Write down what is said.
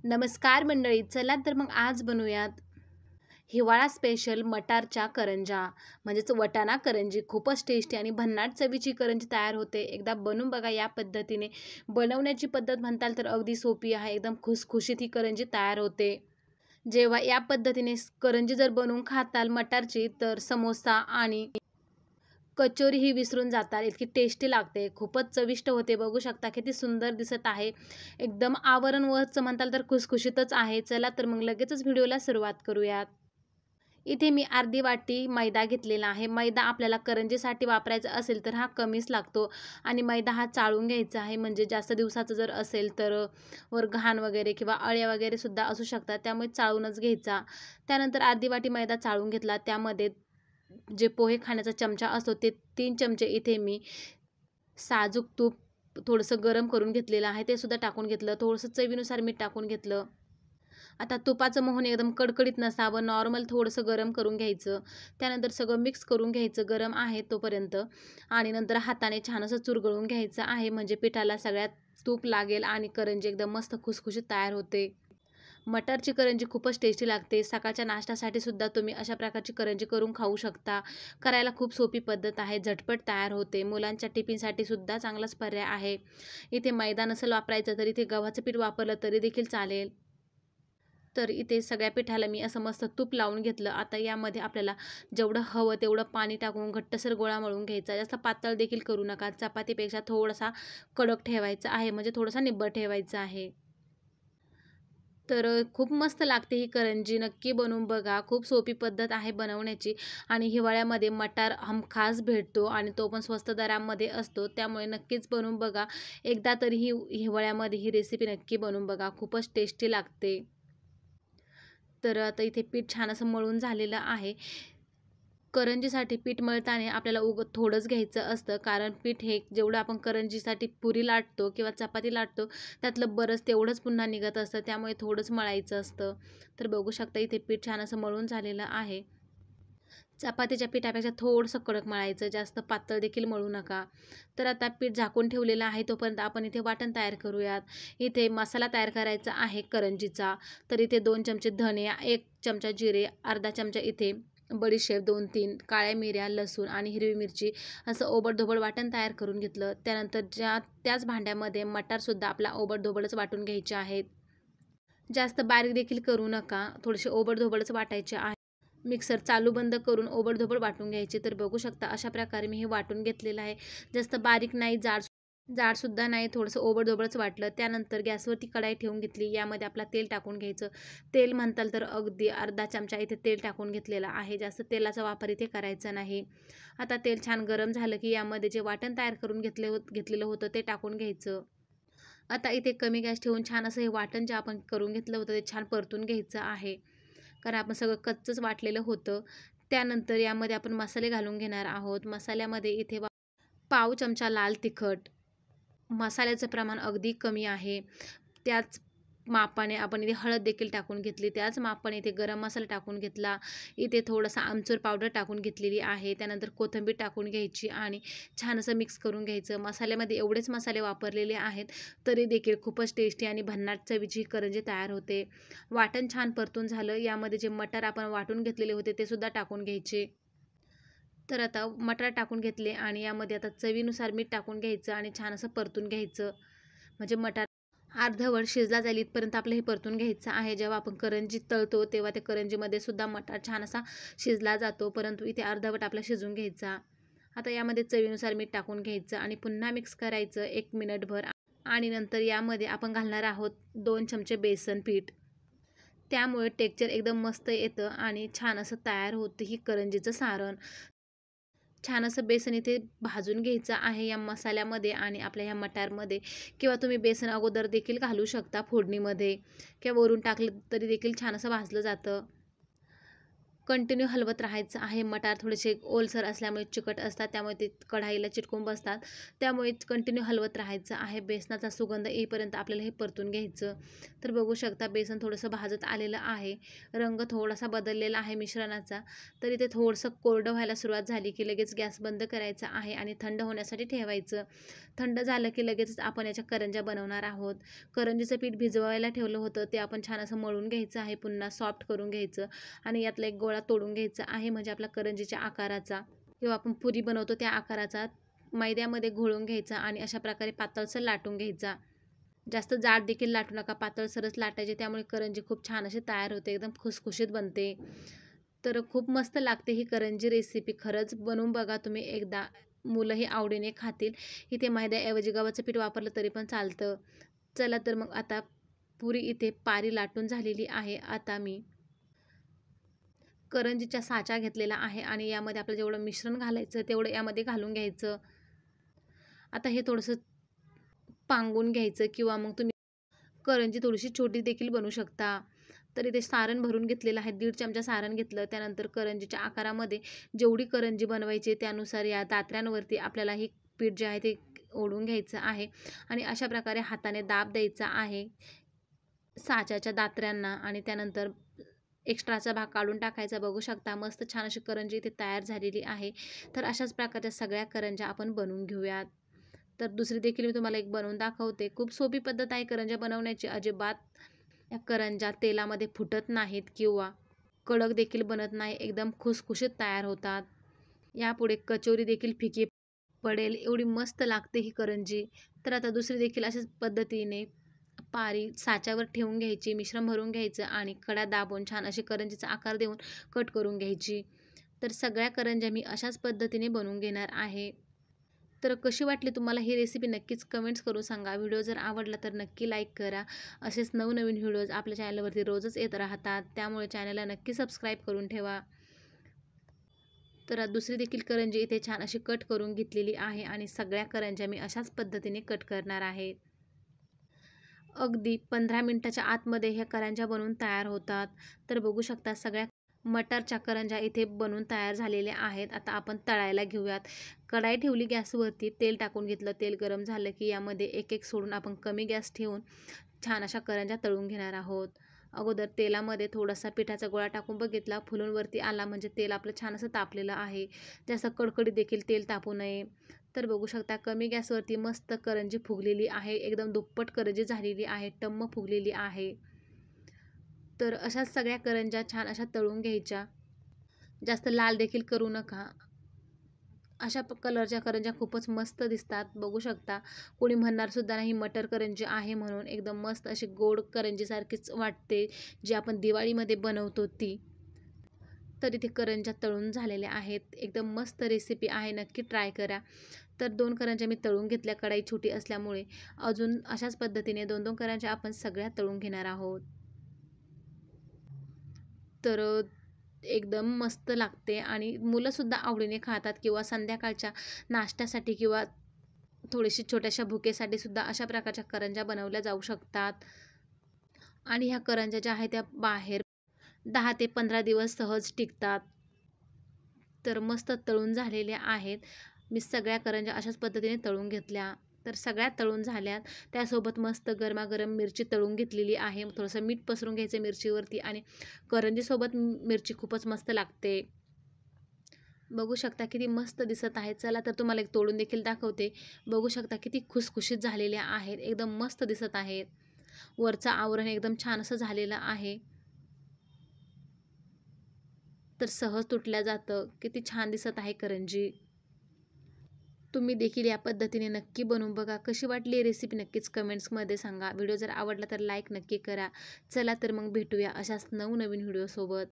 नमस्कार मंडळी, चला तर मग आज बनवूयात हिवाळा स्पेशल मटारच्या करंजा म्हणजेच वटाणा करंजी। खूपच टेस्टी आणि भन्नाट चवीची करंजी तयार होते। एकदा बनवून बघा या पद्धतीने। बनवण्याची पद्धत म्हणताल तर अगदी सोपी आहे। एकदम खुसखुशीत ही करंजी तयार होते। जेव्हा या पद्धतीने करंजी जर बनवून खाताल मटारची तर समोसा आणि कचोरी ही विसरून जाताल, इतकी टेस्टी लागते। खूपच चविष्ट होते। बघू शकता किती सुंदर दिसत आहे। एकदम आवरण वरचं म्हणताल तर खुसखुशीतच आहे। चला तर मग लगेचच व्हिडिओला सुरुवात करूयात। इथे मी अर्धी वाटी मैदा घेतलेला आहे। मैदा आपल्याला करंजीसाठी वापरायचा असेल तर हा कमीच लागतो आणि मैदा हा चाळून घ्यायचा आहे। म्हणजे जास्त दिवसाचं जर असेल तर वर घाण वगैरे किंवा अळ्या वगैरे सुद्धा असू शकतात, त्यामुळे चाळूनच घ्यायचा। त्यानंतर अर्धी वाटी मैदा चाळून घेतला। त्यामध्ये जे पोहे खाण्याचा चमचा असतो ते 3 चमचे इथे मी साजूक तूप थोडंसं गरम करून घेतलेलं आहे, ते सुद्धा टाकून घेतलं। थोडंसं चवीनुसार मीठ टाकून घेतलं। आता तुपाचं मोहन एकदम कडकडीत नसावं, नॉर्मल थोडंसं गरम करून घ्यायचं। त्यानंतर सगळं मिक्स करून घ्यायचं गरम आहे तोपर्यंत आणि नंतर हाताने छान असं चुरगळून घ्यायचं आहे, म्हणजे पिठाला सगळ्यात तूप लागेल आणि करंजी एकदम मस्त खुसखुशीत तयार होते। मटारची करंजी खूपच टेस्टी लागते। सकाळच्या नाश्त्यासाठी सुद्धा तुम्ही अशा प्रकारची करंजी करून खाऊ शकता। करायला खूप सोपी पद्धत आहे, झटपट तयार होते। मुलांच्या टिफिनसाठी सुद्धा चांगलाच पर्याय आहे। इथे मैदा नसेल वापरायचं तर इथे गव्हाचं पीठ वापरलं तरी देखील चालेल। तर इथे सगळ्या पिठाला मी असं मस्त तूप लावून घेतलं। आता यामध्ये आपल्याला जेवढं हवं तेवढं पाणी टाकून घट्टसर गोळा मळून घ्यायचा। जास्त पातळ देखील करू नका, चपातीपेक्षा थोडासा कडक ठेवायचा आहे, म्हणजे थोडासा निब्बळ ठेवायचा आहे। तर खूप मस्त लागते ही करंजी, नक्की बनवून बघा। खूप सोपी पद्धत आहे बनवण्याची आणि हिवाळ्यामध्ये मटार हमखास भेटतो आणि तो पण स्वस्त दरामध्ये असतो, त्यामुळे नक्कीच बनवून बघा। एकदा तरी ही हिवाळ्यामध्ये ही रेसिपी नक्की बनवून बघा, खूपच टेस्टी लागते। तर आता इथे पीठ छान असं मळून झालेलं आहे। करंजीसाठी पीठ मळताना आपल्याला थोडंच घ्यायचं असतं, कारण पीठ हे जेवढं आपण करंजीसाठी पुरी लाटतो किंवा चपाती लाटतो त्यातलं बरंच तेवढंच पुन्हा निघत असतं, त्यामुळे थोडंच मळायचं असतं। तर बघू शकता इथे पीठ छान असं मळून झालेलं आहे। चपातीच्या पिठापेक्षा थोडंसं कडक मळायचं, जास्त पातळ देखील मळू नका। तर आता पीठ झाकून ठेवलेलं आहे, तोपर्यंत आपण इथे वाटण तयार करूयात। इथे मसाला तयार करायचा आहे करंजीचा। तर इथे 2 चमचे धने, 1 चमचा जिरे, अर्धा चमचा इथे बडीशेप, 2-3 काळ्या मिऱ्या, लसूण आणि हिरवी मिरची असं ओबडधोबड वाटण तयार करून घेतलं। त्यानंतर त्याच भांड्यामध्ये मटारसुद्धा आपला ओबडधोबडच वाटून घ्यायचे आहेत। जास्त बारीक देखील करू नका, थोडेसे ओबडधोबडच वाटायचे आहे। मिक्सर चालू बंद करून ओबडधोबड वाटून घ्यायचे। तर बघू शकता अशा प्रकारे मी हे वाटून घेतलेलं आहे। जास्त बारीक नाही, जाडसुद्धा नाही, थोडंसं ओबडधोबडच वाटलं। त्यानंतर गॅसवरती कढाई ठेवून घेतली। यामध्ये आपला तेल टाकून घ्यायचं। तेल म्हणताल तर अगदी अर्धा चमचा इथे तेल टाकून घेतलेलं आहे, जास्त तेलाचा वापर इथे करायचा नाही। आता तेल छान गरम झालं की यामध्ये जे वाटण तयार करून घेतलेलं होतं ते टाकून घ्यायचं। आता इथे कमी गॅस ठेवून छान असं हे वाटण जे आपण करून घेतलं होतं ते छान परतून घ्यायचं आहे, कारण आपण सगळं कच्चंच वाटलेलं होतं। त्यानंतर यामध्ये आपण मसाले घालून घेणार आहोत। मसाल्यामध्ये इथे पाव चमचा लाल तिखट, मसाल्याचं प्रमाण अगदी कमी आहे। त्याच मापाने आपण इथे हळद देखील टाकून घेतली। त्याच मापाने इथे गरम मसाला टाकून घेतला। इथे थोडासा आमचूर पावडर टाकून घेतलेली आहे। त्यानंतर कोथिंबीर टाकून घ्यायची आणि छान असं मिक्स करून घ्यायचं। मसाल्यामध्ये एवढेच मसाले वापरलेले आहेत, तरी देखील खूपच टेस्टी आणि भन्नाट चवीची करंजी तयार होते। वाटण छान परतून झालं। यामध्ये जे मटार आपण वाटून घेतलेले होते ते सुद्धा टाकून घ्यायचे। तर आता मटार टाकून घेतले आणि यामध्ये आता चवीनुसार मीठ टाकून घ्यायचं आणि छान असं परतून घ्यायचं, म्हणजे मटार अर्धवट शिजला जाईल इथपर्यंत आपलं हे परतून घ्यायचं आहे। जेव्हा आपण करंजी तळतो तेव्हा त्या करंजीमध्ये सुद्धा मटार छान असा शिजला जातो, परंतु इथे अर्धवट आपला शिजून घ्यायचा। आता यामध्ये चवीनुसार मीठ टाकून घ्यायचं आणि पुन्हा मिक्स करायचं 1 मिनिटभर आणि नंतर यामध्ये आपण घालणार आहोत 2 चमचे बेसन पीठ। त्यामुळे टेक्स्चर एकदम मस्त येतं आणि छान असं तयार होतं ही करंजीचं सारण। छान असं बेसन इथे भाजून घ्यायचं आहे या मसाल्यामध्ये आणि आपल्या ह्या मटारमध्ये, किंवा तुम्ही बेसन अगोदर देखील घालू शकता फोडणीमध्ये किंवा वरून टाकलं तरी देखील छान असं भाजलं जातं। कंटिन्यू हलवत राहायचं आहे. मटार थोडेसे ओलसर असल्यामुळे चिकट असतात, त्यामुळे ते कढाईला चिटकून बसतात. त्यामुळे कंटिन्यू हलवत राहायचं आहे. बेसनाचा सुगंध येईपर्यंत आपल्याला हे परतून घ्यायचं. तर बघू शकता बेसन थोडंसं भाजत आलेलं आहे. रंग थोडासा बदललेला आहे मिश्रणाचा. तरी ते थोडंसं कोरडं व्हायला सुरुवात झाली की लगेच गॅस बंद करायचा आहे आणि थंड होण्यासाठी ठेवायचं. थंड झालं की लगेचच आपण याच्या करंज्या बनवणार आहोत. करंजीचं पीठ भिजवायला ठेवलं होतं ते आपण छान असं मळून घ्यायचं आहे. पुन्हा सॉफ्ट करून घ्यायचं आणि यातला एक गोळा तोडून घ्यायचा आहे, म्हणजे आपला करंजीच्या आकाराचा किंवा आपण पुरी बनवतो त्या आकाराचा मैद्यामध्ये घोळून घ्यायचा आणि अशा प्रकारे पातळसर लाटून घ्यायचा. जास्त जाड देखील लाटू नका, पातळसरच लाटायचे, त्यामुळे करंजी खूप छान अशी तयार होते, एकदम खुसखुशीत बनते. तर खूप मस्त लागते ही करंजी रेसिपी. खरंच बनवून बघा तुम्ही एकदा, मुलंही आवडीने खातील. इथे मैद्याऐवजी गव्हाचं पीठ वापरलं तरी पण चालतं. चला तर मग आता पुरी इथे पारी लाटून झालेली आहे. आता मी करंजीचा साचा घेतलेला आहे आणि यामध्ये आपलं जेवढं मिश्रण घालायचं तेवढं यामध्ये घालून घ्यायचं. आता हे थोडंसं पांगून घ्यायचं किंवा मग तुम्ही करंजी थोडीशी छोटी देखील बनवू शकता. तर इथे सारण भरून घेतलेलं आहे. 1.5 चमचा सारण घेतलं. त्यानंतर करंजीच्या आकारामध्ये जेवढी करंजी बनवायची त्यानुसार या दात्र्यांवरती आपल्याला हे पीठ जे आहे ते ओढून घ्यायचं आहे आणि अशा प्रकारे हाताने दाब द्यायचा आहे साच्याच्या दात्र्यांना आणि त्यानंतर एक्स्ट्राचा भाग काढून टाकायचा. बघू शकता मस्त छान अशी करंजी इथे तयार झालेली आहे. तर अशाच प्रकारच्या सगळ्या करंज्या आपण बनवून घेऊयात. तर दुसरी देखील मी तुम्हाला एक बनवून दाखवते. खूप सोपी पद्धत आहे करंज्या बनवण्याची. अजिबात या करंज्या तेलामध्ये फुटत नाहीत किंवा कडक देखील बनत नाही. एकदम खुसखुशीत तयार होतात. यापुढे कचोरी देखील फिकी पडेल एवढी मस्त लागते ही करंजी. तर आता दुसरी देखील अशाच पद्धतीने पारी साच्यावर ठेवून घ्यायची, मिश्रण भरून घ्यायचं आणि कड्या दाबून छान अशी करंजीचा आकार देऊन कट करून घ्यायची. तर सगळ्या करंज्या मी अशाच पद्धतीने बनवून घेणार आहे. तर कशी वाटली तुम्हाला ही रेसिपी नक्कीच कमेंट्स करून सांगा. व्हिडिओ जर आवडला तर नक्की लाईक करा. असेच नवनवीन व्हिडिओज आपल्या चॅनलवरती रोजच येत राहतात, त्यामुळे चॅनलला नक्की सबस्क्राईब करून ठेवा. तर दुसरी देखील करंजी इथे छान अशी कट करून घेतलेली आहे आणि सगळ्या करंज्या मी अशाच पद्धतीने कट करणार आहे. अगदी 15 मिनिटाच्या आतमध्ये ह्या करंज्या बनवून तयार होतात. तर बघू शकता सगळ्या मटारच्या करंज्या इथे बनवून तयार झालेल्या आहेत. आता आपण तळायला घेऊयात. कढाई ठेवली गॅसवरती, तेल टाकून घेतलं. तेल गरम झालं की यामध्ये एक एक सोडून आपण कमी गॅस ठेवून छान अशा करंज्या तळून घेणार आहोत. अगोदर तेलामध्ये थोडासा पिठाचा गोळा टाकून बघितला, फुलून वरती आला म्हणजे तेल आपलं छान असं तापलेलं आहे. जास्त कडकडीत देखील तेल तापू नये. तर बघू शकता कमी गॅसवरती मस्त करंजी फुगलेली आहे. एकदम दुप्पट करंजी झालेली आहे, टम्म फुगलेली आहे. तर अशाच सगळ्या करंज्या छान अशा तळून घ्यायच्या. जास्त लाल देखील करू नका. अशा कलरच्या करंज्या खूपच मस्त दिसतात. बघू शकता. कोणी म्हणणार सुद्धा नाही मटर करंजी आहे म्हणून. एकदम मस्त अशी गोड करंजीसारखीच वाटते, जी आपण दिवाळीमध्ये बनवतो ती. तर इथे करंज्या तळून झालेल्या आहेत. एकदम मस्त रेसिपी आहे, नक्की ट्राय करा. तर 2 करंज्या मी तळून घेतल्या. कढाई छोटी असल्यामुळे अजून अशाच पद्धतीने 2-2 करंज्या आपण सगळ्या तळून घेणार आहोत. तर एकदम मस्त लागते आणि मुलंसुद्धा आवडीने खातात किंवा संध्याकाळच्या नाश्त्यासाठी किंवा थोडीशी छोट्याशा भुकेसाठी सुद्धा अशा प्रकारच्या करंज्या बनवल्या जाऊ शकतात. आणि ह्या करंज्या ज्या आहेत त्या बाहेर 10 ते 15 दिवस सहज टिकतात. तर मस्त तळून झालेल्या आहेत. मी सगळ्या करंज्या अशाच पद्धतीने तळून घेतल्या. तर सगळ्या तळून झाल्यात. त्यासोबत मस्त गरमागरम मिरची तळून घेतलेली आहे. थोडंसं मीठ पसरून घ्यायचं मिरचीवरती आणि करंजीसोबत मिरची खूपच मस्त लागते. बघू शकता किती मस्त दिसत आहे. चला तर तुम्हाला एक तोडून देखील दाखवते. बघू शकता किती खुसखुशीत झालेल्या आहेत. एकदम मस्त दिसत आहेत. वरचं आवरण एकदम छान असं झालेलं आहे. तर सहज तुटल्या जातं. किती छान दिसत आहे करंजी. तुम्ही देखील या पद्धतीने नक्की बनवून बघा. कशी वाटली रेसिपी नक्कीच कमेंट्समध्ये सांगा. व्हिडिओ जर आवडला तर लाईक नक्की करा. चला तर मग भेटूया अशाच नवनवीन व्हिडिओसोबत.